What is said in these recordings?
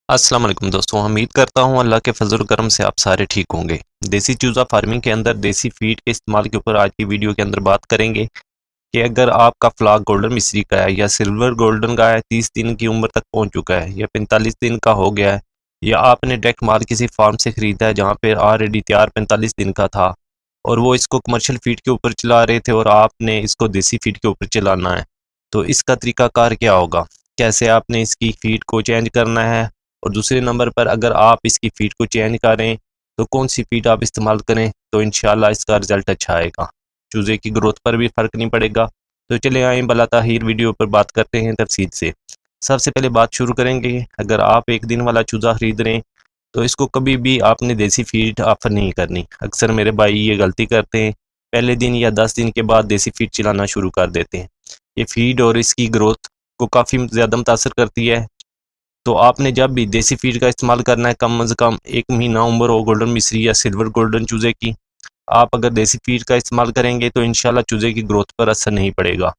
अस्सलाम वालेकुम दोस्तों, उम्मीद करता हूँ अल्लाह के फजल करम से आप सारे ठीक होंगे। देसी चूज़ा फार्मिंग के अंदर देसी फीड के इस्तेमाल के ऊपर आज की वीडियो के अंदर बात करेंगे कि अगर आपका फ्लाक गोल्डन मिस्री का है या सिल्वर गोल्डन का है, 30 दिन की उम्र तक पहुँच चुका है या 45 दिन का हो गया है, या आपने डायरेक्ट माल किसी फार्म से ख़रीदा है जहाँ पे ऑलरेडी तैयार 45 दिन का था और वो इसको कमर्शियल फीड के ऊपर चला रहे थे और आपने इसको देसी फीड के ऊपर चलाना है, तो इसका तरीकाकार क्या होगा? कैसे आपने इसकी फीड को चेंज करना है? और दूसरे नंबर पर अगर आप इसकी फीड को चेंज करें तो कौन सी फीड आप इस्तेमाल करें तो इंशाल्लाह इसका रिज़ल्ट अच्छा आएगा, चूज़े की ग्रोथ पर भी फ़र्क नहीं पड़ेगा। तो चले आए बला ताहीर वीडियो पर बात करते हैं तफसील से। सबसे पहले बात शुरू करेंगे, अगर आप एक दिन वाला चूज़ा ख़रीद रहे हैं तो इसको कभी भी आपने देसी फीड ऑफ़र नहीं करनी। अक्सर मेरे भाई ये गलती करते हैं, पहले दिन या 10 दिन के बाद देसी फीड चलाना शुरू कर देते हैं। ये फीड और इसकी ग्रोथ को काफ़ी ज़्यादा मुतासर करती है। तो आपने जब भी देसी फीड का इस्तेमाल करना है, कम से कम 1 महीना उम्र हो गोल्डन मिस्री या सिल्वर गोल्डन चूज़े की, आप अगर देसी फीड का इस्तेमाल करेंगे तो इंशाल्लाह चूज़े की ग्रोथ पर असर नहीं पड़ेगा।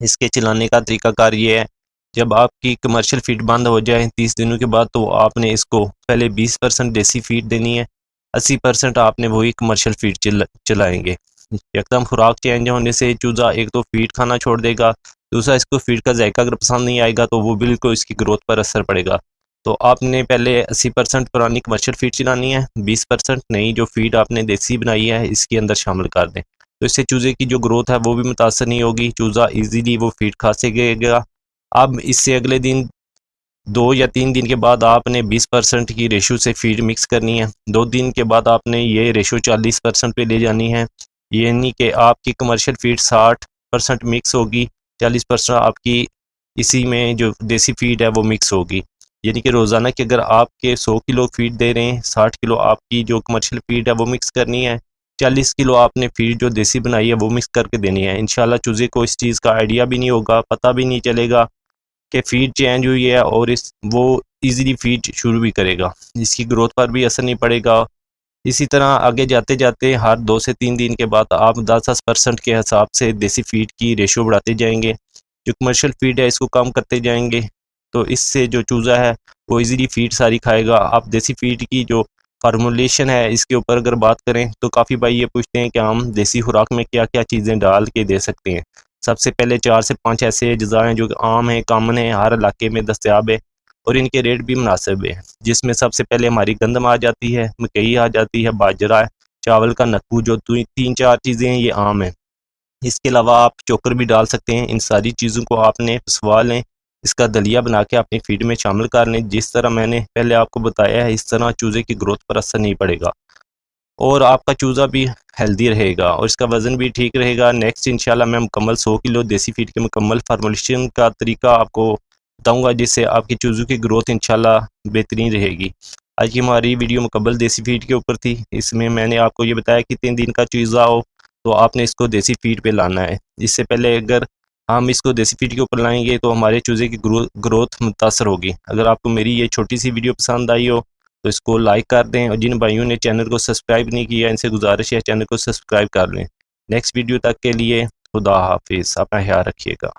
इसके चलाने का तरीकाकार ये है, जब आपकी कमर्शियल फीड बंद हो जाए 30 दिनों के बाद, तो आपने इसको पहले 20% देसी फीड देनी है, 80% आपने वही कमर्शियल फीड चलाएँगे। एकदम खुराक चेंज होने से चूज़ा एक तो फीड खाना छोड़ देगा, दूसरा इसको फीड का जायका अगर पसंद नहीं आएगा तो वो बिल्कुल इसकी ग्रोथ पर असर पड़ेगा। तो आपने पहले 80% पुरानी कमर्शियल फीड चलानी है, 20% नई जो फीड आपने देसी बनाई है इसके अंदर शामिल कर दें। तो इससे चूज़े की जो ग्रोथ है वो भी मुतासर नहीं होगी, चूज़ा ईज़िली वो फीड खा सकेगा। अब इससे अगले दिन 2 या 3 दिन के बाद आपने 20% की रेशो से फीड मिक्स करनी है। 2 दिन के बाद आपने ये रेशो 40% पे ले जानी है, यानी कि आपकी कमर्शियल फीड 60% मिक्स होगी, 40% आपकी इसी में जो देसी फीड है वो मिक्स होगी। यानी कि रोज़ाना की अगर आपके 100 किलो फीड दे रहे हैं, 60 किलो आपकी जो कमर्शियल फीड है वो मिक्स करनी है, 40 किलो आपने फीड जो देसी बनाई है वो मिक्स करके देनी है। इंशाल्लाह चूज़े को इस चीज़ का आइडिया भी नहीं होगा, पता भी नहीं चलेगा कि फ़ीड चेंज हुई है और इस वो ईज़िली फ़ीड शुरू भी करेगा। इसकी ग्रोथ पर भी असर नहीं पड़ेगा। इसी तरह आगे जाते-जाते हर 2 से 3 दिन के बाद आप 10-10% के हिसाब से देसी फ़ीड की रेशियो बढ़ाते जाएँगे। जो कमर्शियल फ़ीड है इसको कम करते जाएँगे, तो इससे जो चूज़ा है वो ईज़िली फ़ीड सारी खाएगा। आप देसी फ़ीड की जो फ़ॉर्मूलेशन है इसके ऊपर अगर बात करें तो काफ़ी भाई ये पूछते हैं कि हम देसी खुराक में क्या-क्या चीज़ें डाल के दे सकते हैं। सबसे पहले 4 से 5 ऐसे अज़ा हैं जो कि आम हैं, कॉमन हैं, हर इलाके में दस्तयाब है और इनके रेट भी मुनासिब है। जिसमें सबसे पहले हमारी गंदम आ जाती है, मकई आ जाती है, बाजरा है, चावल का नक्कू, जो 3-4 चीज़ें हैं ये आम हैं। इसके अलावा आप चोकर भी डाल सकते हैं। इन सारी चीज़ों को आपने पिसवा लें, इसका दलिया बना के अपनी फीड में शामिल कर लें। जिस तरह मैंने पहले आपको बताया है इस तरह चूज़े की ग्रोथ पर असर नहीं पड़ेगा और आपका चूज़ा भी हेल्दी रहेगा और इसका वज़न भी ठीक रहेगा। नेक्स्ट इंशाल्लाह मैं मुकम्मल 100 किलो देसी फीड के मुकम्मल फार्मूलेशन का तरीका आपको बताऊँगा, जिससे आपकी चूज़ों की ग्रोथ इंशाल्लाह बेहतरीन रहेगी। आज की हमारी वीडियो मुकम्मल देसी फीड के ऊपर थी। इसमें मैंने आपको ये बताया कि 3 दिन का चूज़ा हो तो आपने इसको देसी फीड पे लाना है। इससे पहले अगर हम इसको देसी फीड के ऊपर लाएँगे तो हमारे चूज़े की ग्रोथ मुतासर होगी। अगर आपको मेरी ये छोटी सी वीडियो पसंद आई हो तो इसको लाइक कर दें और जिन भाइयों ने चैनल को सब्सक्राइब नहीं किया इनसे गुजारिश है चैनल को सब्सक्राइब कर लें। नेक्स्ट वीडियो तक के लिए खुदा हाफिज़, अपना ख्याल रखिएगा।